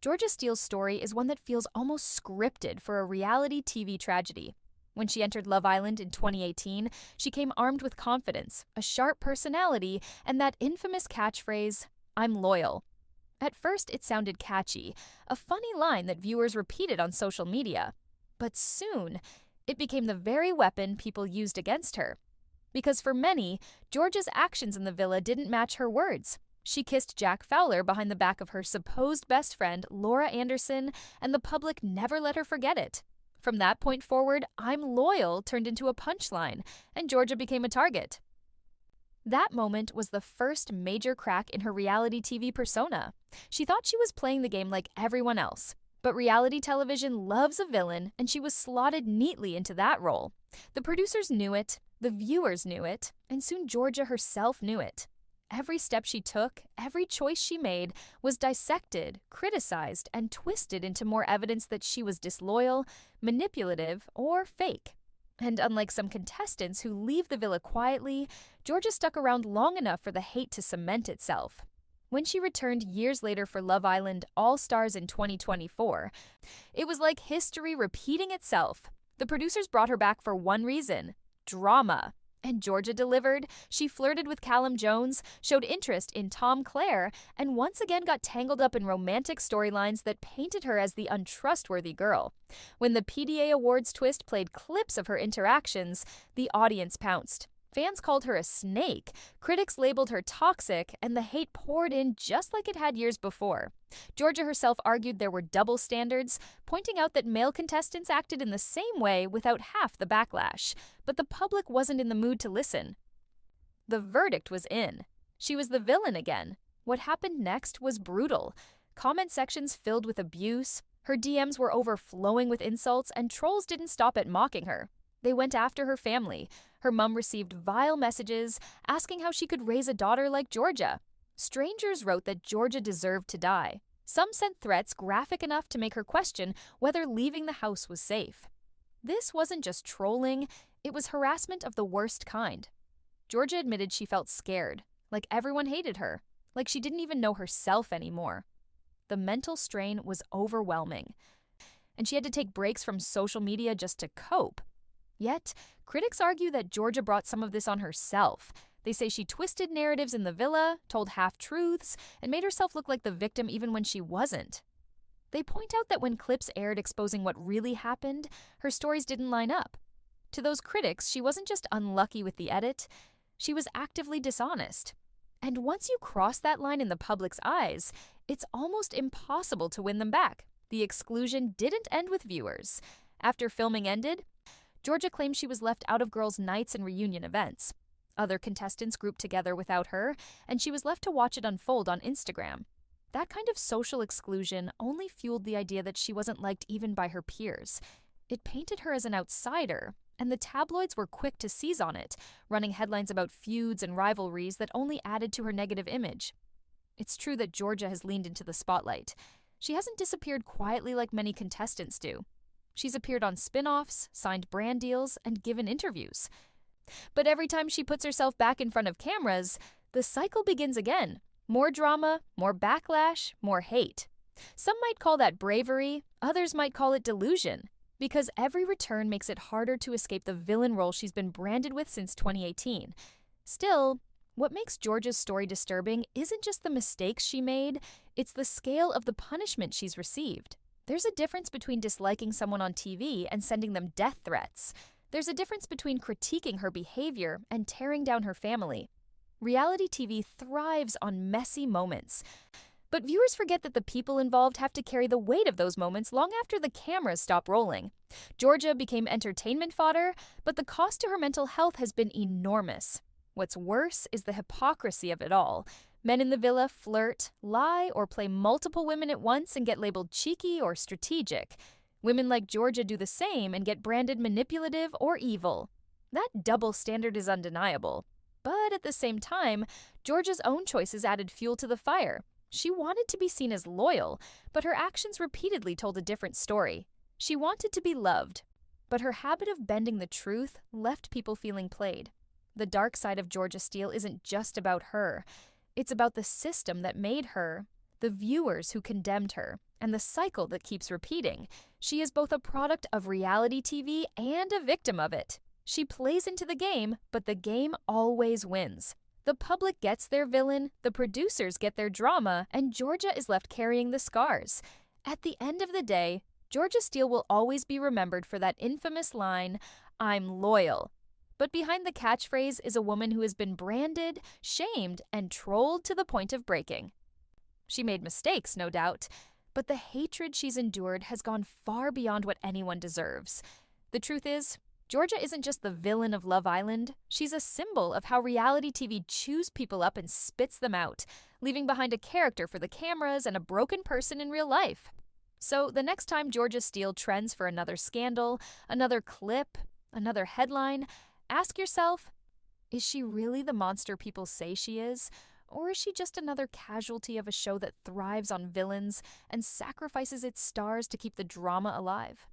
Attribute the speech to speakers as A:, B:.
A: Georgia Steele's story is one that feels almost scripted for a reality TV tragedy. When she entered Love Island in 2018, she came armed with confidence, a sharp personality, and that infamous catchphrase, "I'm loyal." At first, it sounded catchy, a funny line that viewers repeated on social media. But soon, it became the very weapon people used against her. Because for many, Georgia's actions in the villa didn't match her words. She kissed Jack Fowler behind the back of her supposed best friend, Laura Anderson, and the public never let her forget it. From that point forward, "I'm loyal" turned into a punchline, and Georgia became a target. That moment was the first major crack in her reality TV persona. She thought she was playing the game like everyone else. But reality television loves a villain, and she was slotted neatly into that role. The producers knew it, the viewers knew it, and soon Georgia herself knew it. Every step she took, every choice she made, was dissected, criticized, and twisted into more evidence that she was disloyal, manipulative, or fake. And unlike some contestants who leave the villa quietly, Georgia stuck around long enough for the hate to cement itself. When she returned years later for Love Island All-Stars in 2024, it was like history repeating itself. The producers brought her back for one reason: drama. And Georgia delivered. She flirted with Callum Jones, showed interest in Tom Clare, and once again got tangled up in romantic storylines that painted her as the untrustworthy girl. When the PDA Awards twist played clips of her interactions, the audience pounced. Fans called her a snake, critics labeled her toxic, and the hate poured in just like it had years before. Georgia herself argued there were double standards, pointing out that male contestants acted in the same way without half the backlash, but the public wasn't in the mood to listen. The verdict was in. She was the villain again. What happened next was brutal. Comment sections filled with abuse, her DMs were overflowing with insults, and trolls didn't stop at mocking her. They went after her family. Her mom received vile messages asking how she could raise a daughter like Georgia. Strangers wrote that Georgia deserved to die. Some sent threats graphic enough to make her question whether leaving the house was safe. This wasn't just trolling, it was harassment of the worst kind. Georgia admitted she felt scared, like everyone hated her, like she didn't even know herself anymore. The mental strain was overwhelming, and she had to take breaks from social media just to cope. Yet, critics argue that Georgia brought some of this on herself. They say she twisted narratives in the villa, told half-truths, and made herself look like the victim even when she wasn't. They point out that when clips aired exposing what really happened, her stories didn't line up. To those critics, she wasn't just unlucky with the edit, she was actively dishonest. And once you cross that line in the public's eyes, it's almost impossible to win them back. The exclusion didn't end with viewers. After filming ended, Georgia claimed she was left out of girls' nights and reunion events. Other contestants grouped together without her, and she was left to watch it unfold on Instagram. That kind of social exclusion only fueled the idea that she wasn't liked even by her peers. It painted her as an outsider, and the tabloids were quick to seize on it, running headlines about feuds and rivalries that only added to her negative image. It's true that Georgia has leaned into the spotlight. She hasn't disappeared quietly like many contestants do. She's appeared on spin-offs, signed brand deals, and given interviews. But every time she puts herself back in front of cameras, the cycle begins again. More drama, more backlash, more hate. Some might call that bravery, others might call it delusion, because every return makes it harder to escape the villain role she's been branded with since 2018. Still, what makes Georgia's story disturbing isn't just the mistakes she made, it's the scale of the punishment she's received. There's a difference between disliking someone on TV and sending them death threats. There's a difference between critiquing her behavior and tearing down her family. Reality TV thrives on messy moments. But viewers forget that the people involved have to carry the weight of those moments long after the cameras stop rolling. Georgia became entertainment fodder, but the cost to her mental health has been enormous. What's worse is the hypocrisy of it all. Men in the villa flirt, lie, or play multiple women at once and get labeled cheeky or strategic. Women like Georgia do the same and get branded manipulative or evil. That double standard is undeniable. But at the same time, Georgia's own choices added fuel to the fire. She wanted to be seen as loyal, but her actions repeatedly told a different story. She wanted to be loved, but her habit of bending the truth left people feeling played. The dark side of Georgia Steele isn't just about her. It's about the system that made her, the viewers who condemned her, and the cycle that keeps repeating. She is both a product of reality TV and a victim of it. She plays into the game, but the game always wins. The public gets their villain, the producers get their drama, and Georgia is left carrying the scars. At the end of the day, Georgia Steele will always be remembered for that infamous line, "I'm loyal." But behind the catchphrase is a woman who has been branded, shamed, and trolled to the point of breaking. She made mistakes, no doubt, but the hatred she's endured has gone far beyond what anyone deserves. The truth is, Georgia isn't just the villain of Love Island, she's a symbol of how reality TV chews people up and spits them out, leaving behind a character for the cameras and a broken person in real life. So the next time Georgia Steele trends for another scandal, another clip, another headline, ask yourself, is she really the monster people say she is? Or is she just another casualty of a show that thrives on villains and sacrifices its stars to keep the drama alive?